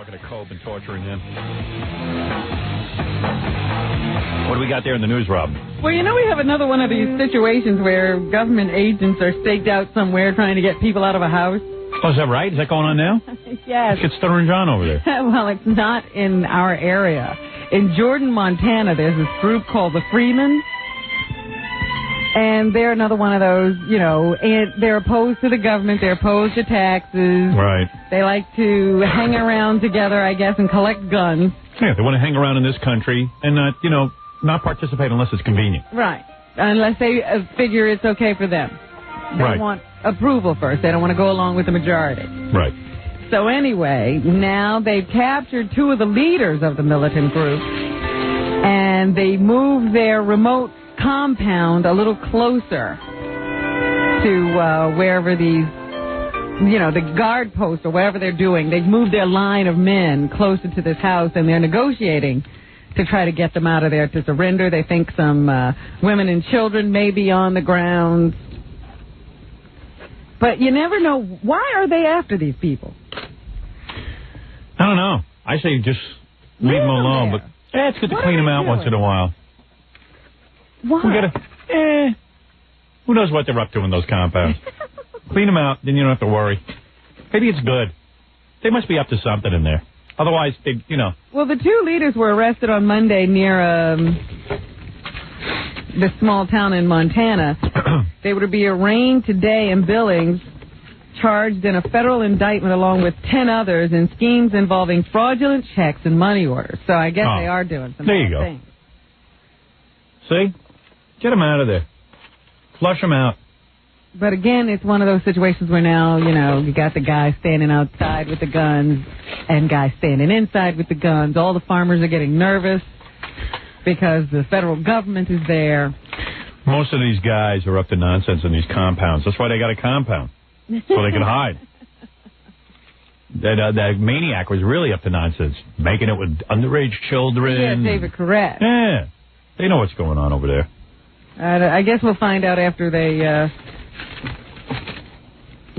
talking to Cope and torturing him. What do we got there in the news, Rob? Well, you know, we have another one of these situations where government agents are staked out somewhere trying to get people out of a house. Oh, is that right? Is that going on now? Yes. Let's get Stuttering John over there. Well, it's not in our area. In Jordan, Montana, there's this group called the Freemen. And they're another one of those, you know, and they're opposed to the government. They're opposed to taxes. Right. They like to hang around together, I guess, and collect guns. Yeah, they want to hang around in this country and not, you know, not participate unless it's convenient. Right. Unless they figure it's okay for them. They want approval first. They don't want to go along with the majority. Right. So anyway, now they've captured two of the leaders of the militant group, and they moved their remote compound a little closer to wherever these, you know, the guard post or whatever they're doing. They've moved their line of men closer to this house, and they're negotiating to try to get them out of there to surrender. They think some women and children may be on the grounds. But you never know. Why are they after these people? I don't know. I say just leave them alone. But it's good to clean them out once in a while. Why? We gotta, who knows what they're up to in those compounds? Clean them out, then you don't have to worry. Maybe it's good. They must be up to something in there. Otherwise, they, you know. Well, the two leaders were arrested on Monday near this small town in Montana. They were to be arraigned today in Billings, charged in a federal indictment along with 10 others in schemes involving fraudulent checks and money orders. So I guess they are doing some there you go. things. See? Get them out of there. Flush them out. But again, it's one of those situations where now, you know, you got the guy standing outside with the guns and guys standing inside with the guns. All the farmers are getting nervous because the federal government is there. Most of these guys are up to nonsense in these compounds. That's why they got a compound, so they can hide. That maniac was really up to nonsense, making it with underage children. Yeah, David Correct. Yeah, they know what's going on over there. I guess we'll find out after they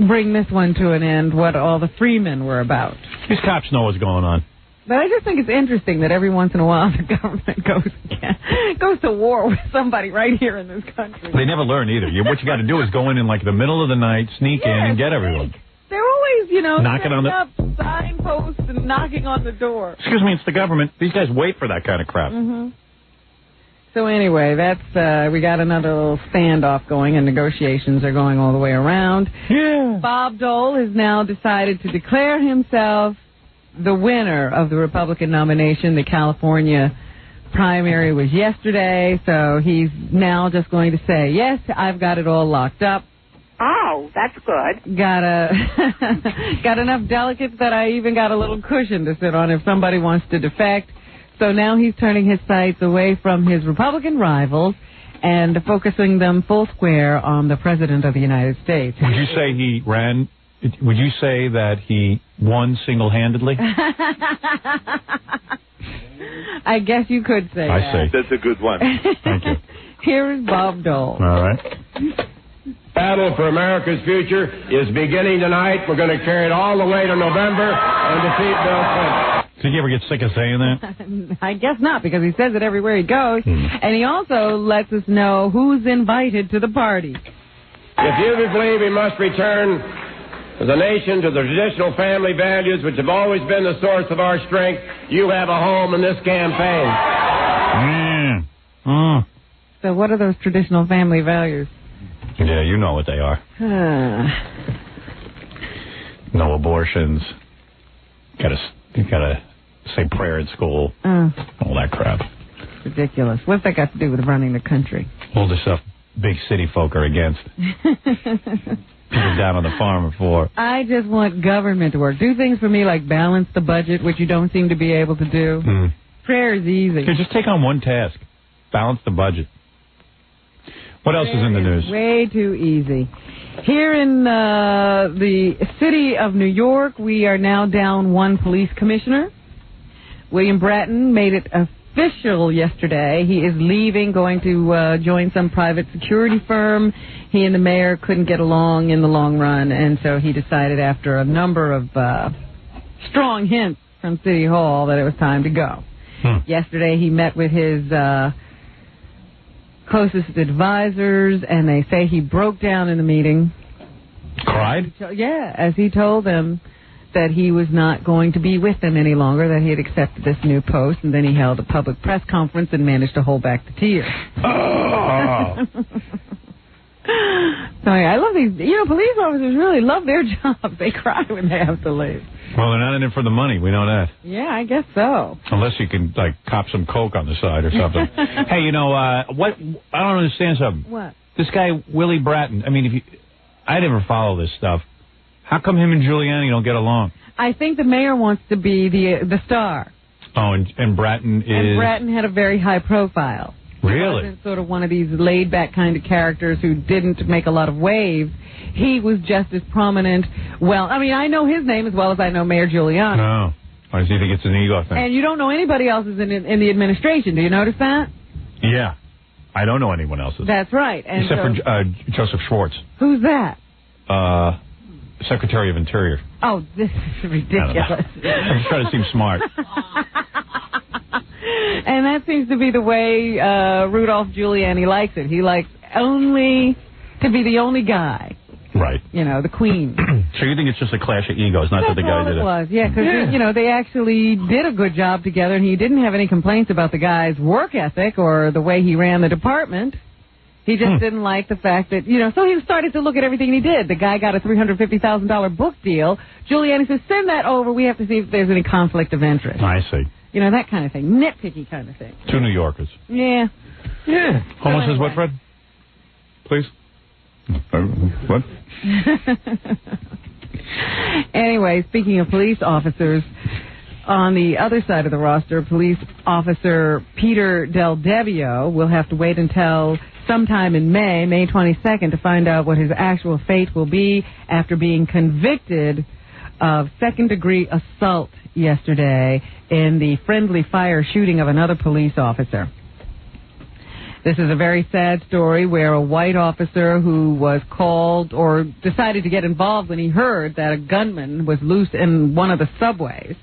bring this one to an end what all the Freemen were about. These cops know what's going on. But I just think it's interesting that every once in a while the government goes to war with somebody right here in this country. They never learn either. What you got to do is go in like the middle of the night, sneak in, and get everyone. They're always, you know, knocking on up signposts and knocking on the door. Excuse me, it's the government. These guys wait for that kind of crap. Mm-hmm. So anyway, that's we got another little standoff going, and negotiations are going all the way around. Yeah. Bob Dole has now decided to declare himself the winner of the Republican nomination. The California primary was yesterday, so he's now just going to say, yes, I've got it all locked up. Oh, that's good. Got enough delegates that I even got a little cushion to sit on if somebody wants to defect. So now he's turning his sights away from his Republican rivals and focusing them full square on the President of the United States. Would you say he ran? Would you say that he won single-handedly? I guess you could say that. I say. That's a good one. Thank you. Here is Bob Dole. All right. Battle for America's future is beginning tonight. We're going to carry it all the way to November and defeat Bill Clinton. Did you ever get sick of saying that? I guess not, because he says it everywhere he goes. And he also lets us know who's invited to the party. If you believe we must return as a nation to the traditional family values which have always been the source of our strength, you have a home in this campaign. So what are those traditional family values? Yeah, you know what they are. No abortions. You gotta say prayer in school. All that crap. Ridiculous. What's that got to do with running the country? All the stuff big city folk are against. People down on the farm are for. I just want government to work. Do things for me like balance the budget, which you don't seem to be able to do. Prayer is easy. Okay, just take on one task. Balance the budget. What else is in the news? Way too easy. Here in the city of New York, we are now down one police commissioner. William Bratton made it official yesterday. He is leaving, going to join some private security firm. He and the mayor couldn't get along in the long run, and so he decided after a number of strong hints from City Hall that it was time to go. Yesterday he met with his closest advisors, and they say he broke down in the meeting. Cried? Yeah, as he told them that he was not going to be with them any longer, that he had accepted this new post, and then he held a public press conference and managed to hold back the tears. Oh. So I love these, police officers really love their jobs. They cry when they have to leave. Well, they're not in it for the money. We know that. Yeah, I guess so. Unless you can, cop some coke on the side or something. Hey, what? I don't understand something. What? This guy, Willie Bratton, I never follow this stuff. How come him and Giuliani don't get along? I think the mayor wants to be the star. Oh, and Bratton is... And Bratton had a very high profile. Really? He wasn't sort of one of these laid-back kind of characters who didn't make a lot of waves. He was just as prominent. Well, I know his name as well as I know Mayor Giuliani. No. I just think it's an ego thing. And you don't know anybody else's in the administration. Do you notice that? Yeah. I don't know anyone else's. That's right. And except for Joseph Schwartz. Who's that? Secretary of Interior. Oh, this is ridiculous. I'm just trying to seem smart. And that seems to be the way Rudolph Giuliani likes it. He likes only to be the only guy. Right. The queen. So you think it's just a clash of egos, not that the guy did it? That's all it was, yeah, because, they actually did a good job together, and he didn't have any complaints about the guy's work ethic or the way he ran the department. He just didn't like the fact that, so he started to look at everything he did. The guy got a $350,000 book deal. Giuliani says, send that over. We have to see if there's any conflict of interest. I see. That kind of thing. Nitpicky kind of thing. Two New Yorkers. Yeah. Yeah. Homeless is what, Fred? Please? What? Anyway, speaking of police officers, on the other side of the roster, police officer Peter Del Debbio will have to wait until sometime in May 22nd, to find out what his actual fate will be after being convicted of second-degree assault yesterday in the friendly fire shooting of another police officer. This is a very sad story where a white officer who was called or decided to get involved when he heard that a gunman was loose in one of the subways.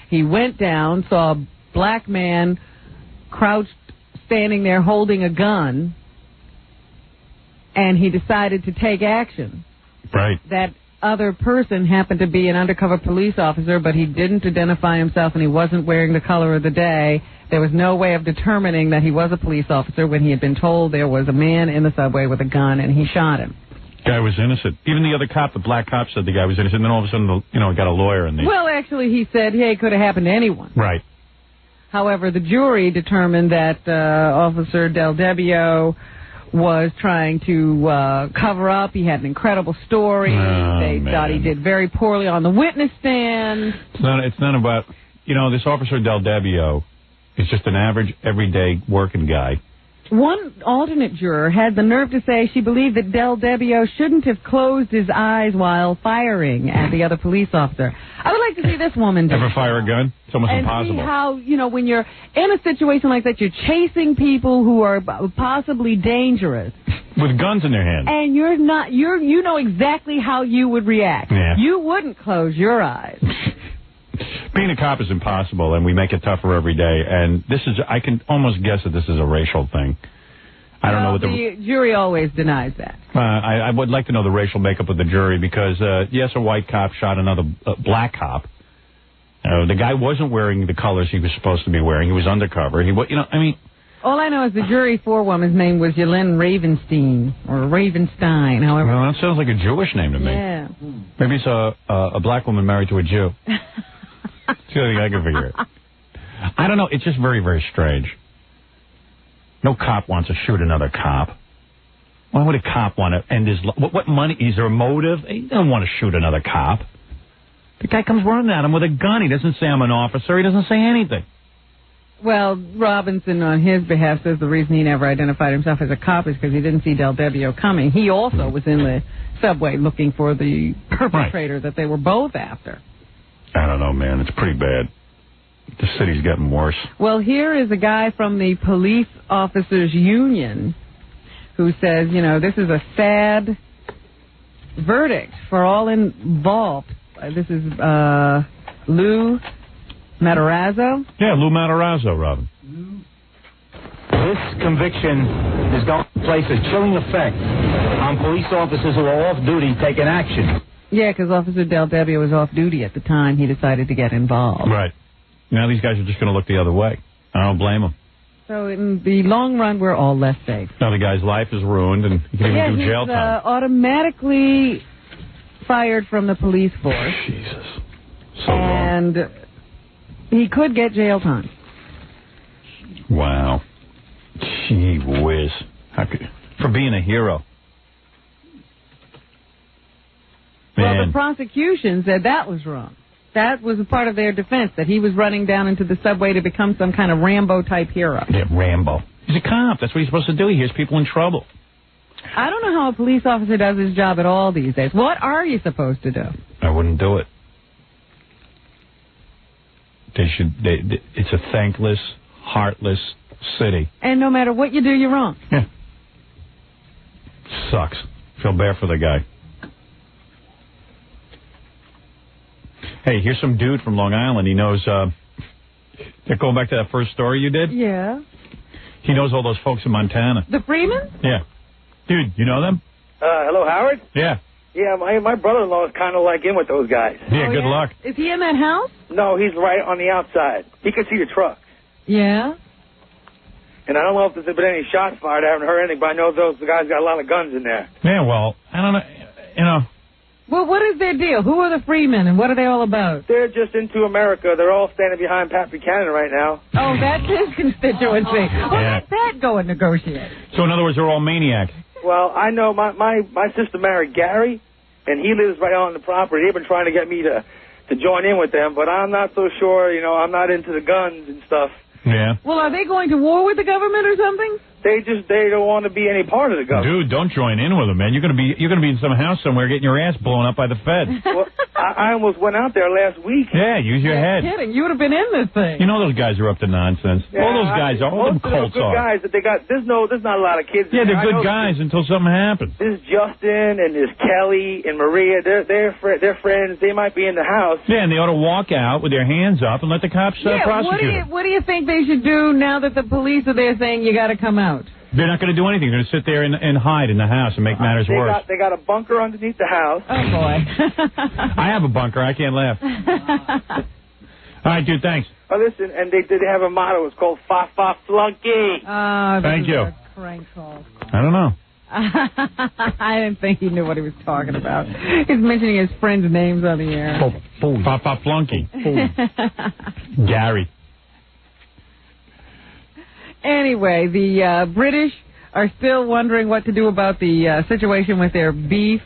He went down, saw a black man crouched, standing there holding a gun, and he decided to take action. Right. That other person happened to be an undercover police officer, but he didn't identify himself, and he wasn't wearing the color of the day. There was no way of determining that he was a police officer when he had been told there was a man in the subway with a gun, and he shot him. Guy was innocent. Even the other cop, the black cop, said the guy was innocent. And then all of a sudden, got a lawyer in the... Well, actually, he said, hey, it could have happened to anyone. Right. However, the jury determined that Officer Del Debbio was trying to cover up. He had an incredible story. They thought he did very poorly on the witness stand. It's not about... this Officer Del Debbio is just an average, everyday working guy. One alternate juror had the nerve to say she believed that Del Debbio shouldn't have closed his eyes while firing at the other police officer. I would like to see this woman do ever fire a gun? It's almost and impossible. See how, when you're in a situation like that, you're chasing people who are possibly dangerous. With guns in their hands. And you're not, you know exactly how you would react. Yeah. You wouldn't close your eyes. Being a cop is impossible, and we make it tougher every day. And I can almost guess that this is a racial thing. I don't know what the jury always denies that. I would like to know the racial makeup of the jury because, yes, a white cop shot another black cop. The guy wasn't wearing the colors he was supposed to be wearing. He was undercover. All I know is the jury forewoman's name was Yelena Ravenstein, or Ravenstein, however. Well, that sounds like a Jewish name to me. Yeah. Maybe it's a black woman married to a Jew. That's the only thing I can figure it. I don't know. It's just very, very strange. No cop wants to shoot another cop. Why would a cop want to end his life? What money? Is there a motive? He doesn't want to shoot another cop. The guy comes running at him with a gun. He doesn't say I'm an officer. He doesn't say anything. Well, Robinson, on his behalf, says the reason he never identified himself as a cop is because he didn't see Del Debbio coming. He also was in the subway looking for the perpetrator that they were both after. I don't know, man. It's pretty bad. The city's getting worse. Well, here is a guy from the Police Officers Union who says, this is a sad verdict for all involved. This is Lou Matarazzo? Yeah, Lou Matarazzo, Robin. This conviction is going to place a chilling effect on police officers who are off duty taking action. Yeah, because Officer Del Debbio was off duty at the time he decided to get involved. Right. Now these guys are just going to look the other way. I don't blame them. So in the long run, we're all less safe. Now the guy's life is ruined, and he can even do jail time. He's automatically fired from the police force. Jesus. So and wrong. He could get jail time. Wow. Gee whiz. For being a hero. Man. Well, the prosecution said that was wrong. That was a part of their defense, that he was running down into the subway to become some kind of Rambo-type hero. Yeah, Rambo. He's a cop. That's what he's supposed to do. He hears people in trouble. I don't know how a police officer does his job at all these days. What are you supposed to do? I wouldn't do it. It's a thankless, heartless city. And no matter what you do, you're wrong. Yeah. Sucks. Feel bad for the guy. Hey, here's some dude from Long Island. He knows, going back to that first story you did? Yeah. He knows all those folks in Montana. The Freemans? Yeah. Dude, you know them? Hello, Howard? Yeah. Yeah, my brother-in-law is kind of like in with those guys. Yeah, good luck. Is he in that house? No, he's right on the outside. He can see the truck. Yeah. And I don't know if there's been any shots fired. I haven't heard anything, but I know the guys got a lot of guns in there. Yeah, well, I don't know, you know. Well, what is their deal? Who are the Freemen, and what are they all about? They're just into America. They're all standing behind Pat Buchanan right now. Oh, that's his constituency. Well, Yeah. let that go and negotiate. So, in other words, they're all maniacs. Well, I know my sister married Gary, and he lives right on the property. They've been trying to get me to join in with them, but I'm not so sure. You know, I'm not into the guns and stuff. Yeah. Well, are they going to war with the government or something? They don't want to be any part of the government. Dude, don't join in with them, man. You're gonna be in some house somewhere getting your ass blown up by the Fed. Well, I almost went out there last week. Yeah, use your head. Kidding. You would have been in this thing. You know those guys are up to nonsense. Yeah, all those guys are. All them colts good are. guys that they got. There's not a lot of kids. Yeah, they're I good know guys until something happens. There's Justin and there's Kelly and Maria. They're friends. They might be in the house. Yeah, and they ought to walk out with their hands up and let the cops prosecute them. What do you think they should do now that the police are there saying you got to come out? They're not going to do anything. They're going to sit there and hide in the house and make matters worse. They got a bunker underneath the house. Oh, boy. I have a bunker. I can't laugh. All right, dude, thanks. Oh, listen, and they have a motto. It's called Fa Fa Flunky. Thank you. A crank call. I don't know. I didn't think he knew what he was talking about. He's mentioning his friends' names on the air. Papa Flunky. Gary. Anyway, the British are still wondering what to do about the situation with their beef.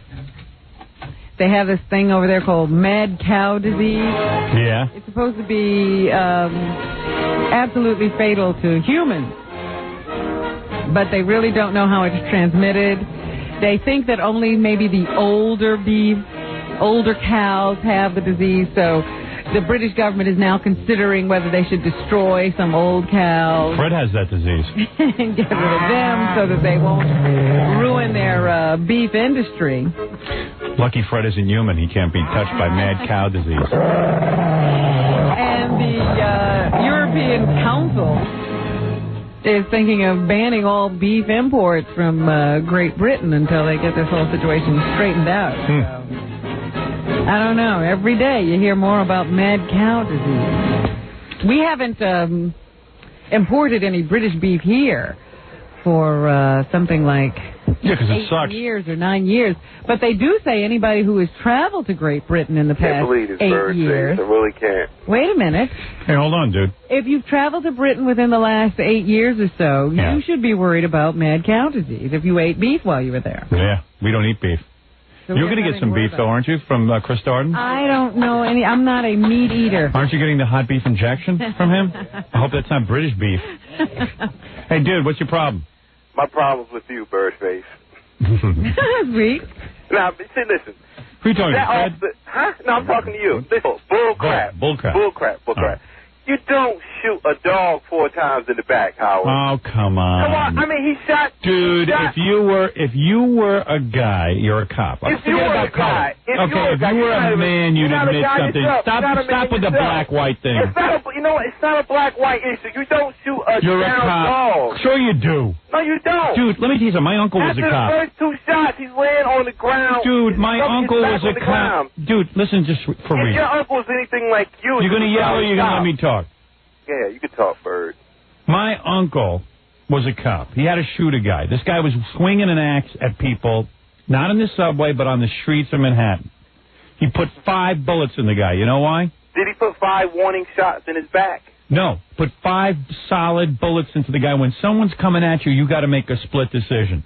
They have this thing over there called mad cow disease. Yeah. It's supposed to be absolutely fatal to humans, but they really don't know how it's transmitted. They think that only maybe the older cows have the disease, so the British government is now considering whether they should destroy some old cows. Fred has that disease. And get rid of them so that they won't ruin their beef industry. Lucky Fred isn't human. He can't be touched by mad cow disease. And the European Council is thinking of banning all beef imports from Great Britain until they get this whole situation straightened out. So, I don't know. Every day you hear more about mad cow disease. We haven't imported any British beef here for something like 8 years or 9 years. But they do say anybody who has traveled to Great Britain in the past 8 years. I really can't. Wait a minute. Hey, hold on, dude. If you've traveled to Britain within the last 8 years or so, you should be worried about mad cow disease if you ate beef while you were there. Yeah, we don't eat beef. So you're going to get some beef, though, aren't you, from Chris Darden? I don't know any. I'm not a meat eater. Aren't you getting the hot beef injection from him? I hope that's not British beef. Hey, dude, what's your problem? My problem's with you, Birdface. Sweet. Now, see, listen. Who are you talking to, Fred? No, I'm talking to you. Listen, bull crap. Bull crap. Bull crap. Right. You don't shoot a dog 4 times in the back, Howard. Oh, come on. Come on. I mean, he shot. Dude, if you were a guy, you're a cop. If you were a guy, if you were a man, you'd admit something. Stop with the black-white thing. It's not a, you know what? It's not a black-white issue. You don't shoot a You're down a cop. dog. Sure you do. No, you don't. Dude, let me tell you something. My uncle was a cop. After the first 2 shots, he's laying on the ground. Dude, my uncle was a cop. Dude, listen just for real. If your uncle was anything like you... You're going to yell or you're going to let me talk? Yeah, you can talk, Bird. My uncle was a cop. He had to shoot a guy. This guy was swinging an axe at people, not in the subway, but on the streets of Manhattan. He put 5 bullets in the guy. You know why? Did he put 5 warning shots in his back? No. Put 5 solid bullets into the guy. When someone's coming at you, you got to make a split decision.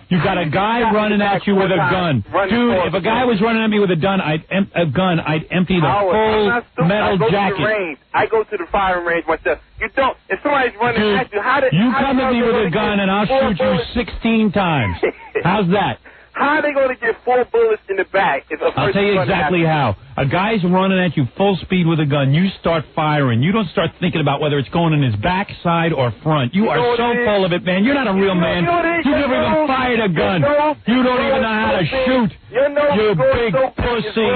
You got a guy running at you with a gun. Dude, if a guy was running at me with a gun, I'd empty the full metal jacket. I go to the firing range myself. You don't. If somebody's running at you, you come at me with a gun and I'll shoot you 16 times. How's that? How are they going to get 4 bullets in the back? I'll tell you exactly how. A guy's running at you full speed with a gun. You start firing. You don't start thinking about whether it's going in his back, side, or front. You are so full of it, man. You're not a real man. You've never even fired a gun. You don't even know how to shoot. You big pussy.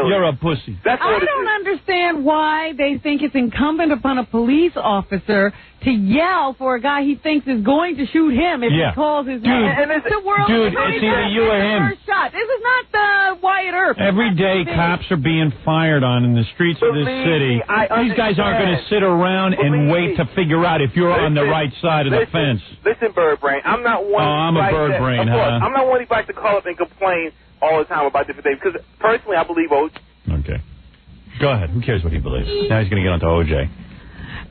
You're a pussy. I don't understand why they think it's incumbent upon a police officer to yell for a guy he thinks is going to shoot him if he calls his name. It's either you or him. Shot. This is not the Wyatt Earp. Every day cops are being fired on in the streets of this city. These guys aren't going to sit around and wait to figure out if you're on the right side of the fence. Listen, Bird Brain, I'm not one. I'm a bird brain, huh? I'm not one who likes to call up and complain all the time about different things because personally I believe OJ. Okay. Go ahead. Who cares what he believes? Now he's going to get onto OJ.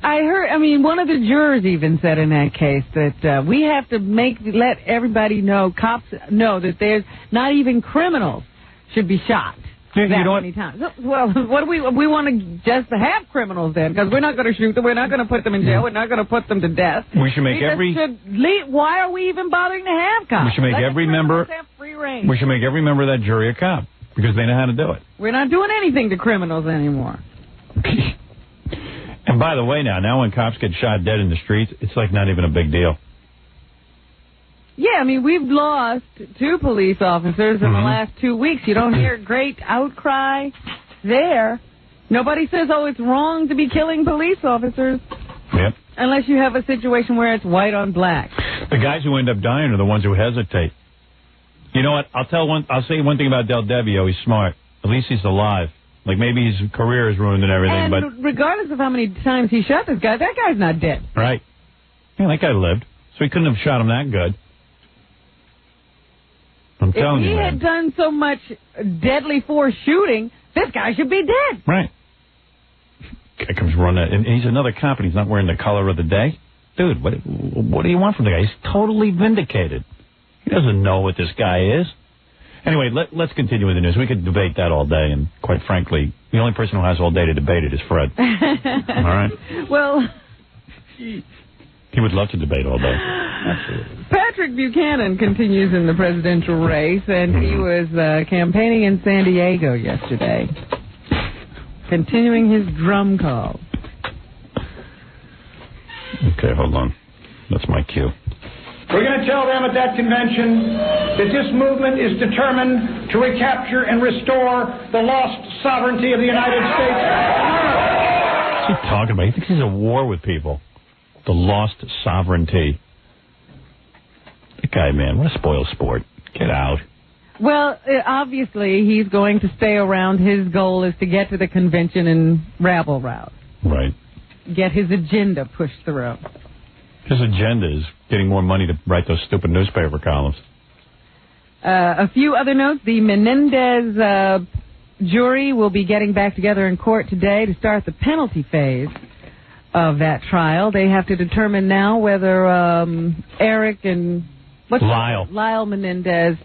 One of the jurors even said in that case that we have to let everybody know, cops know that there's not even criminals should be shot many times. Well, what do we want to just have criminals then? Because we're not going to shoot them, we're not going to put them in jail, we're not going to put them to death. We should make why are we even bothering to have cops? We should make every member. Have free reign. We should make every member of that jury a cop because they know how to do it. We're not doing anything to criminals anymore. And by the way, now when cops get shot dead in the streets, it's like not even a big deal. Yeah, we've lost 2 police officers in the last 2 weeks. You don't hear great outcry there. Nobody says, it's wrong to be killing police officers. Yep. Unless you have a situation where it's white on black. The guys who end up dying are the ones who hesitate. You know what? I'll say one thing about Del Devio. He's smart. At least he's alive. Like, maybe his career is ruined and everything, but regardless of how many times he shot this guy, that guy's not dead. Right. Yeah, that guy lived, so he couldn't have shot him that good. I'm telling you, If he man. had done so much deadly force shooting, this guy should be dead. Right. Guy comes running, and he's another cop, and he's not wearing the color of the day. Dude, what do you want from the guy? He's totally vindicated. He doesn't know what this guy is. Anyway, let's continue with the news. We could debate that all day, and quite frankly, the only person who has all day to debate it is Fred. All right? Well, he would love to debate all day. Absolutely. Patrick Buchanan continues in the presidential race, and he was campaigning in San Diego yesterday, continuing his drum call. Okay, hold on. That's my cue. We're going to tell them at that convention that this movement is determined to recapture and restore the lost sovereignty of the United States. What's he talking about? He thinks he's at war with people. The lost sovereignty. The guy, man, what a spoil sport. Get out. Well, obviously, he's going to stay around. His goal is to get to the convention and rabble-rouse. Right. Get his agenda pushed through. His agenda is getting more money to write those stupid newspaper columns. A few other notes. The Menendez jury will be getting back together in court today to start the penalty phase of that trial. They have to determine now whether Eric and Lyle Menendez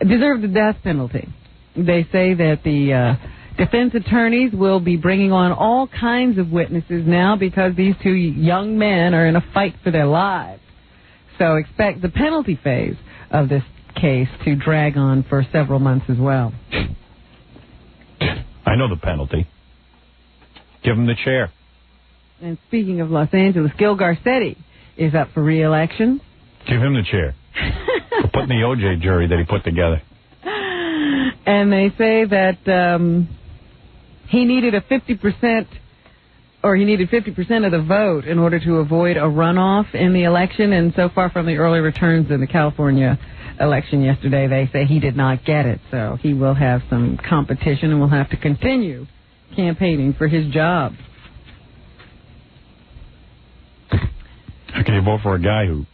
deserve the death penalty. They say that the defense attorneys will be bringing on all kinds of witnesses now because these 2 young men are in a fight for their lives. So expect the penalty phase of this case to drag on for several months as well. I know the penalty. Give him the chair. And speaking of Los Angeles, Gil Garcetti is up for re-election. Give him the chair. For putting the OJ jury that he put together. And they say that he needed 50% of the vote in order to avoid a runoff in the election. And so far from the early returns in the California election yesterday, they say he did not get it. So he will have some competition and will have to continue campaigning for his job. How can you vote for a guy who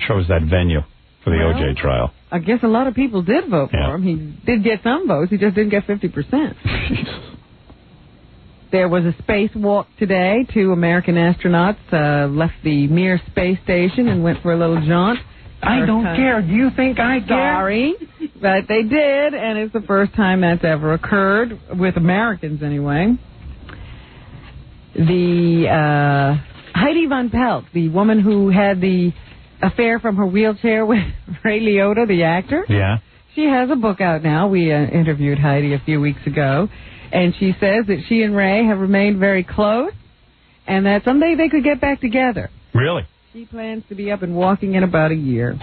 chose that venue for the OJ trial? I guess a lot of people did vote for him. He did get some votes. He just didn't get 50%. There was a spacewalk today. 2 American astronauts left the Mir space station and went for a little jaunt. I don't care. Do you think I care? Sorry, but they did, and it's the first time that's ever occurred, with Americans anyway. The Heidi Von Pelt, the woman who had the affair from her wheelchair with Ray Liotta, the actor. Yeah. She has a book out now. We interviewed Heidi a few weeks ago, and she says that she and Ray have remained very close, and that someday they could get back together. Really? She plans to be up and walking in about a year.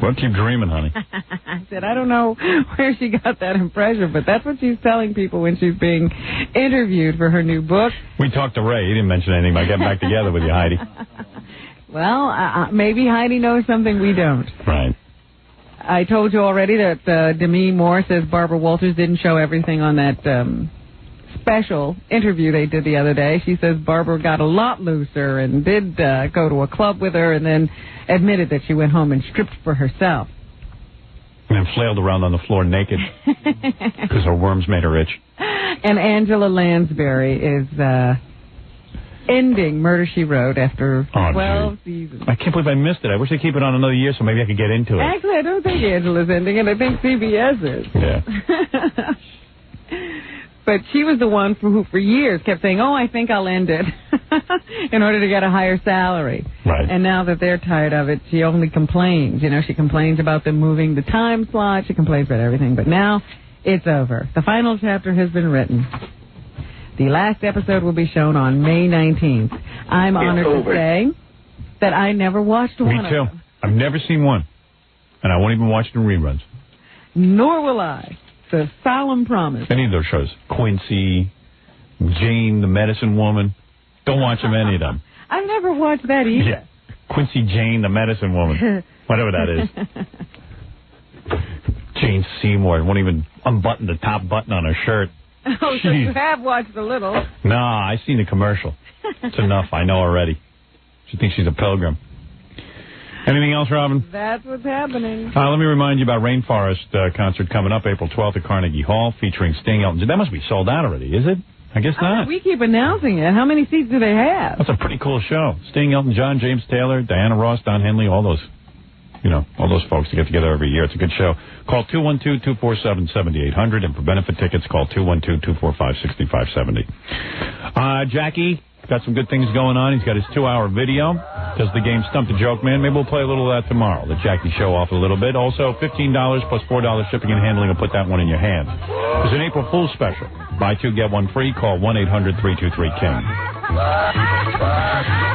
Well, keep dreaming, honey. I said, I don't know where she got that impression, but that's what she's telling people when she's being interviewed for her new book. We talked to Ray. He didn't mention anything about getting back together with you, Heidi. Well, maybe Heidi knows something we don't. Right. I told you already that Demi Moore says Barbara Walters didn't show everything on that special interview they did the other day. She says Barbara got a lot looser and did go to a club with her and then admitted that she went home and stripped for herself. And then flailed around on the floor naked because her worms made her itch. And Angela Lansbury is ending Murder, She Wrote after 12 seasons. I can't believe I missed it. I wish they'd keep it on another year so maybe I could get into it. Actually, I don't think Angela's ending it. I think CBS is. Yeah. But she was the one who for years kept saying, I think I'll end it in order to get a higher salary. Right. And now that they're tired of it, she only complains. You know, she complains about them moving the time slot. She complains about everything. But now it's over. The final chapter has been written. The last episode will be shown on May 19th. I'm honored to say that I never watched one of them. Me too. I've never seen one. And I won't even watch the reruns. Nor will I. It's a solemn promise. Any of those shows. Quincy, Jane, the Medicine Woman. Don't watch them, any of them. I've never watched that either. Yeah. Quincy Jane, the Medicine Woman. Whatever that is. Jane Seymour won't even unbutton the top button on her shirt. Oh, so you have watched a little. Nah, I seen the commercial. It's enough. I know already. She thinks she's a pilgrim. Anything else, Robin? That's what's happening. Let me remind you about Rainforest concert coming up April 12th at Carnegie Hall featuring Sting, Elton John. That must be sold out already, is it? I guess not. We keep announcing it. How many seats do they have? That's a pretty cool show. Sting, Elton John, James Taylor, Diana Ross, Don Henley, all those folks to get together every year. It's a good show. Call 212-247-7800, and for benefit tickets, call 212-245-6570. Jackie got some good things going on. He's got his 2-hour video. Does the game Stump the Joke Man? Maybe we'll play a little of that tomorrow. Let Jackie show off a little bit. Also, $15 plus $4 shipping and handling will put that one in your hands. There's an April Fool's special. Buy 2, get 1 free. Call 1-800-323-KING.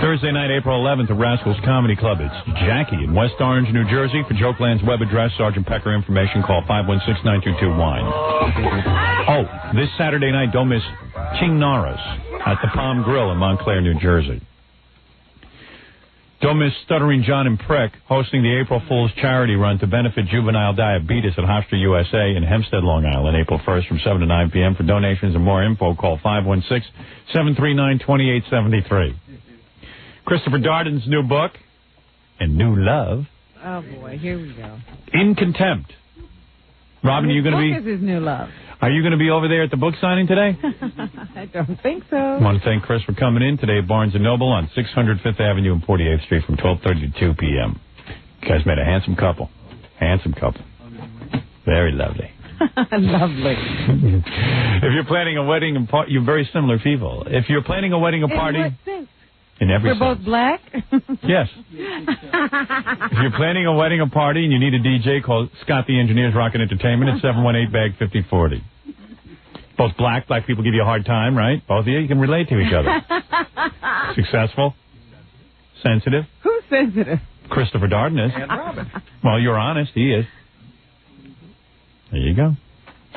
Thursday night, April 11th at Rascals Comedy Club. It's Jackie in West Orange, New Jersey. For Jokeland's web address, Sergeant Pecker information, call 516-922-WINE. Oh, this Saturday night, don't miss King Norris at the Palm Grill in Montclair, New Jersey. Don't miss Stuttering John and Prick hosting the April Fool's charity run to benefit juvenile diabetes at Hofstra USA in Hempstead, Long Island, April 1st from 7 to 9 p.m. For donations and more info, call 516-739-2873. Christopher Darden's new book, and new love. Oh, boy, here we go. In Contempt. Robin, are you going to be... What is his new love? Are you going to be over there at the book signing today? I don't think so. I want to thank Chris for coming in today at Barnes & Noble on 600 Fifth Avenue and 48th Street from 12:30 to 2 p.m. You guys made a handsome couple. Handsome couple. Very lovely. Lovely. If you're planning a wedding and party, you're very similar people. If you're planning a wedding or party... In what sense? In every sense. We're both black? Yes. If you're planning a wedding or party and you need a DJ, call Scott the Engineer's Rockin' Entertainment at 718-BAG-5040. Both black people give you a hard time, right? Both of you can relate to each other. Successful? Sensitive? Who's sensitive? Christopher Darden is. And Robin. Well, you're honest. He is. There you go.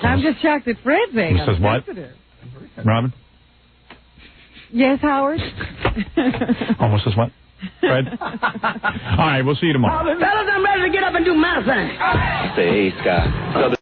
I'm just shocked that Fred's saying Who says I'm what? sensitive. Robin? Yes, Howard? Almost as what? Fred? All right, we'll see you tomorrow. Fellas, I'm ready to get up and do my thing. Say, hey, Scott.